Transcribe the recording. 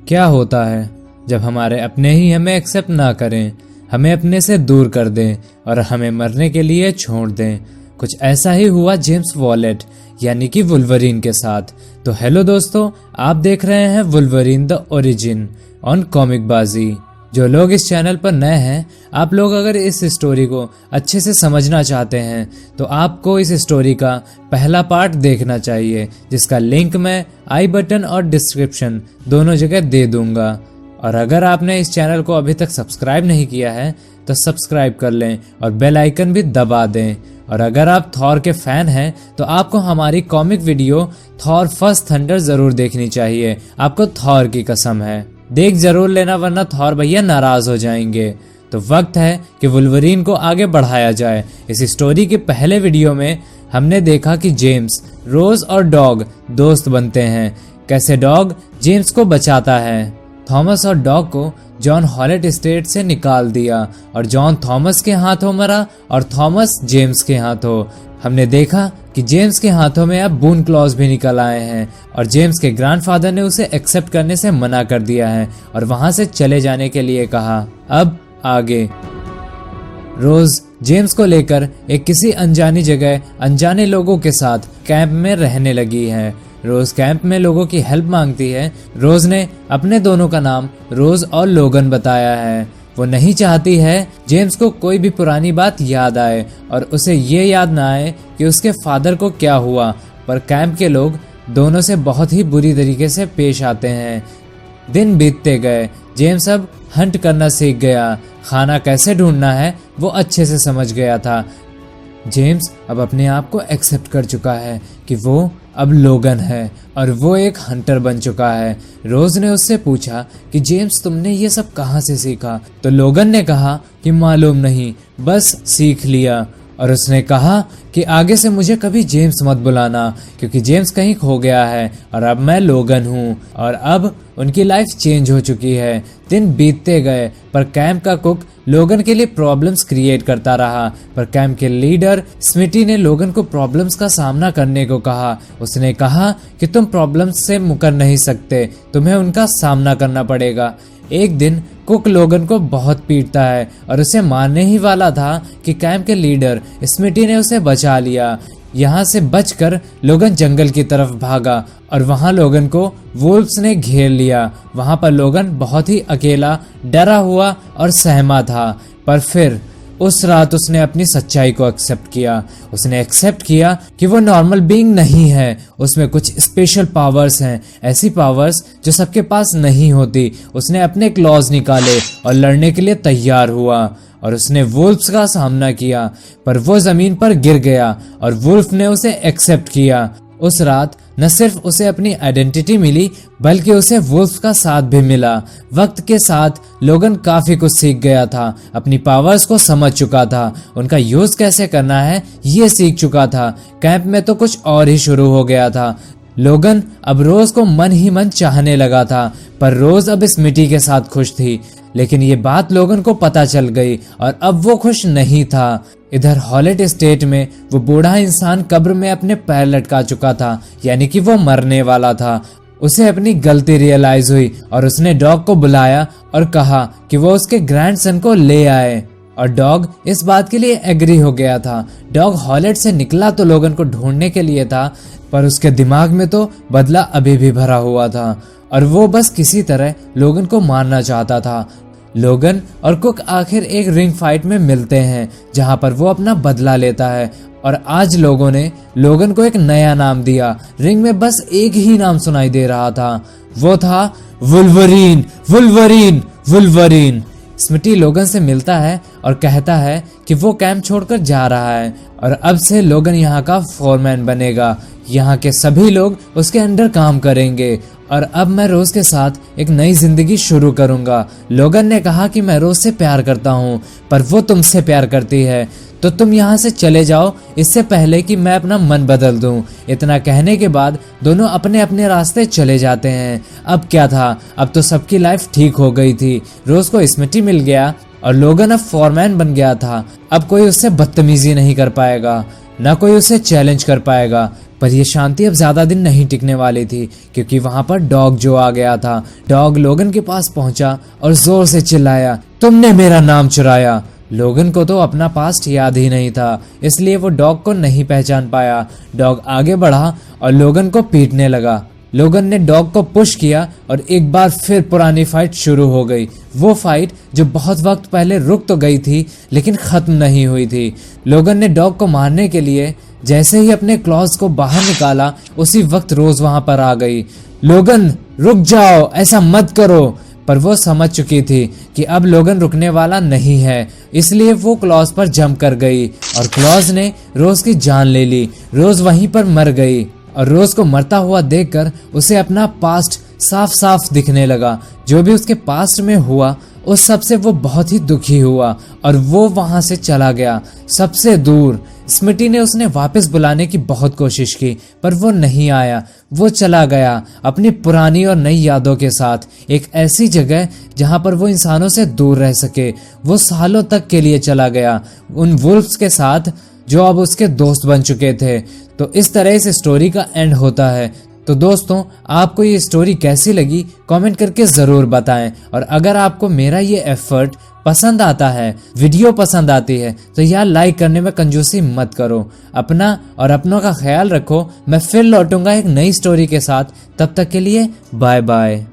क्या होता है जब हमारे अपने ही हमें एक्सेप्ट ना करें, हमें अपने से दूर कर दें और हमें मरने के लिए छोड़ दें। कुछ ऐसा ही हुआ जेम्स वॉलेट यानी कि वुल्वरीन के साथ। तो हेलो दोस्तों, आप देख रहे हैं Wolverine the origin on comic बाजी। जो लोग इस चैनल पर नए हैं, आप लोग अगर इस स्टोरी को अच्छे से समझना चाहते हैं तो आपको इस स्टोरी का पहला पार्ट देखना चाहिए, जिसका लिंक मैं आई बटन और डिस्क्रिप्शन दोनों जगह दे दूंगा। और अगर आपने इस चैनल को अभी तक सब्सक्राइब नहीं किया है तो सब्सक्राइब कर लें और बेल आइकन भी दबा दें। और अगर आप थॉर के फैन हैं तो आपको हमारी comic video Thor first thunder जरूर देखनी चाहिए। आपको थॉर की कसम है, देख जरूर लेना, वरना थॉर भैया नाराज हो जाएंगे। तो वक्त है कि वुल्वरीन को आगे बढ़ाया जाए। इस स्टोरी के पहले वीडियो में हमने देखा कि जेम्स, रोज और डॉग दोस्त बनते हैं। कैसे डॉग जेम्स को बचाता है। थॉमस और डॉग को जॉन हॉलेट स्टेट से निकाल दिया और जॉन थॉमस के हाथों मरा और थॉमस जेम्स के हाथों। हमने देखा कि जेम्स के हाथों में अब बून क्लॉज भी निकल आए हैं और जेम्स के ग्रैंडफादर ने उसे एक्सेप्ट करने से मना कर दिया है और वहां से चले जाने के लिए कहा। अब आगे रोज जेम्स को लेकर एक किसी अनजानी जगह अनजाने लोगों के साथ कैंप में रहने लगी है। रोज कैंप में लोगों की हेल्प मांगती है। रोज ने अपने दोनों का नाम रोज और लोगन बताया है। वो नहीं चाहती है जेम्स को कोई भी पुरानी बात याद आए और उसे ये याद ना आए कि उसके फादर को क्या हुआ। पर कैंप के लोग दोनों से बहुत ही बुरी तरीके से पेश आते हैं। दिन बीतते गए। जेम्स अब हंट करना सीख गया। खाना कैसे ढूंढना है वो अच्छे से समझ गया था। जेम्स अब अपने आप को एक्सेप्ट कर चुका है कि वो अब लोगन है और वो एक हंटर बन चुका है। रोज ने उससे पूछा कि जेम्स, तुमने ये सब कहाँ से सीखा? तो लोगन ने कहा कि मालूम नहीं, बस सीख लिया। और उसने कहा कि आगे से मुझे कभी जेम्स मत बुलाना, क्योंकि जेम्स कहीं खो गया है और अब मैं लोगन हूँ। और अब उनकी लाइफ चेंज हो चुकी है। दिन बीतते गए पर कैंप का कुक लोगन के लिए प्रॉब्लम्स क्रिएट करता रहा। पर कैंप के लीडर स्मिटी ने लोगन को प्रॉब्लम्स का सामना करने को कहा। उसने कहा कि तुम प्रॉब्लम्स से मुकर नहीं सकते, तुम्हें उनका सामना करना पड़ेगा। एक दिन कुक लोगन को बहुत पीटता है और उसे मारने ही वाला था कि कैंप के लीडर स्मिटी ने उसे बचा लिया। यहाँ से बचकर लोगन जंगल की तरफ भागा और वहाँ लोगन को वुल्व्स ने घेर लिया। वहाँ पर लोगन बहुत ही अकेला, डरा हुआ और सहमा था। पर फिर उस रात उसने अपनी सच्चाई को एक्सेप्ट किया। उसने एक्सेप्ट किया कि वो नॉर्मल बीइंग नहीं है, उसमें कुछ स्पेशल पावर्स हैं, ऐसी पावर्स जो सबके पास नहीं होती। उसने अपने क्लॉज निकाले और लड़ने के लिए तैयार हुआ और उसने वुल्फ्स का सामना किया। पर वो जमीन पर गिर गया और वुल्फ ने उसे एक्सेप्ट किया। उस रात न सिर्फ उसे अपनी आइडेंटिटी मिली बल्कि उसे वुल्फ का साथ भी मिला। वक्त के साथ लोगन काफी कुछ सीख गया था, अपनी पावर्स को समझ चुका था, उनका यूज कैसे करना है ये सीख चुका था। कैंप में तो कुछ और ही शुरू हो गया था। लोगन अब रोज को मन ही मन चाहने लगा था, पर रोज अब स्मिटी के साथ खुश थी। लेकिन ये बात लोगन को पता चल गई और अब वो खुश नहीं था। इधर हॉलेट स्टेट में वो बूढ़ा इंसान कब्र में अपने पैर लटका चुका था, यानी कि वो मरने वाला था। उसे अपनी गलती रियलाइज हुई और उसने डॉग को बुलाया और कहा कि वो उसके ग्रैंडसन को ले आए। और डॉग इस बात के लिए एग्री हो गया था। डॉग हॉलेट से निकला तो लोगन को ढूंढने के लिए था, पर उसके दिमाग में तो बदला अभी भी भरा हुआ था और वो बस किसी तरह लोगन को मारना चाहता था। लोगन और कुक आखिर एक रिंग फाइट में मिलते हैं जहां पर वो अपना बदला लेता है। और आज लोगों ने लोगन को एक नया नाम दिया। रिंग में बस एक ही नाम सुनाई दे रहा था, वो था वुल्वरीन, वुल्वरीन, वुल्वरीन। स्मिटी लोगन से मिलता है और कहता है कि वो कैंप छोड़कर जा रहा है और अब से लोगन यहाँ का फोरमैन बनेगा। यहाँ के सभी लोग उसके अंडर काम करेंगे और अब मैं रोज के साथ एक नई जिंदगी शुरू करूंगा। लोगन ने कहा कि मैं रोज से प्यार करता हूँ, पर वो तुमसे प्यार करती है, तो तुम यहाँ से चले जाओ इससे पहले कि मैं अपना मन बदल दूं। इतना कहने के बाद दोनों अपने अपने रास्ते चले जाते हैं। अब क्या था, अब तो सबकी लाइफ ठीक हो गई थी। रोज को स्मिटी मिल गया और लोगन अब फॉरमैन बन गया था। अब कोई उससे बदतमीजी नहीं कर पाएगा, ना कोई उसे चैलेंज कर पाएगा। पर यह शांति अब ज्यादा दिन नहीं टिकने वाली थी, क्योंकि वहां पर डॉग जो आ गया था। डॉग लोगन के पास पहुंचा और जोर से चिल्लाया, तुमने मेरा नाम चुराया। लोगन को तो अपना पास्ट याद ही नहीं था, इसलिए वो डॉग को नहीं पहचान पाया। डॉग आगे बढ़ा और लोगन को पीटने लगा। लोगन ने डॉग को पुश किया और एक बार फिर पुरानी फाइट शुरू हो गई। वो फाइट जो बहुत वक्त पहले रुक तो गई थी, लेकिन खत्म नहीं हुई थी। लोगन ने डॉग को मारने के लिए जैसे ही अपने क्लॉज को बाहर निकाला, उसी वक्त रोज वहां पर आ गई। लोगन रुक जाओ, ऐसा मत करो। पर वो समझ चुकी थी कि अब लोगन रुकने वाला नहीं है, इसलिए वो क्लॉज पर जंप कर गई और क्लॉज ने रोज की जान ले ली। रोज वहीं पर मर गई और रोज को मरता हुआ देखकर उसे अपना पास्ट साफ साफ दिखने लगा। जो भी उसके पास्ट में हुआ उस सब से वो बहुत ही दुखी हुआ और वो वहां से चला गया, सबसे दूर। स्मिटी ने उसने वापस बुलाने की बहुत कोशिश की, पर वो नहीं आया। वो चला गया अपनी पुरानी और नई यादों के साथ एक ऐसी जगह जहां पर वो इंसानों से दूर रह सके। वो सालों तक के लिए चला गया उन वुल्फ्स के साथ जो अब उसके दोस्त बन चुके थे। तो इस तरह इस स्टोरी का एंड होता है। तो दोस्तों, आपको ये स्टोरी कैसी लगी कमेंट करके जरूर बताएं। और अगर आपको मेरा ये एफर्ट पसंद आता है, वीडियो पसंद आती है, तो यार लाइक करने में कंजूसी मत करो। अपना और अपनों का ख्याल रखो। मैं फिर लौटूंगा एक नई स्टोरी के साथ। तब तक के लिए बाय बाय।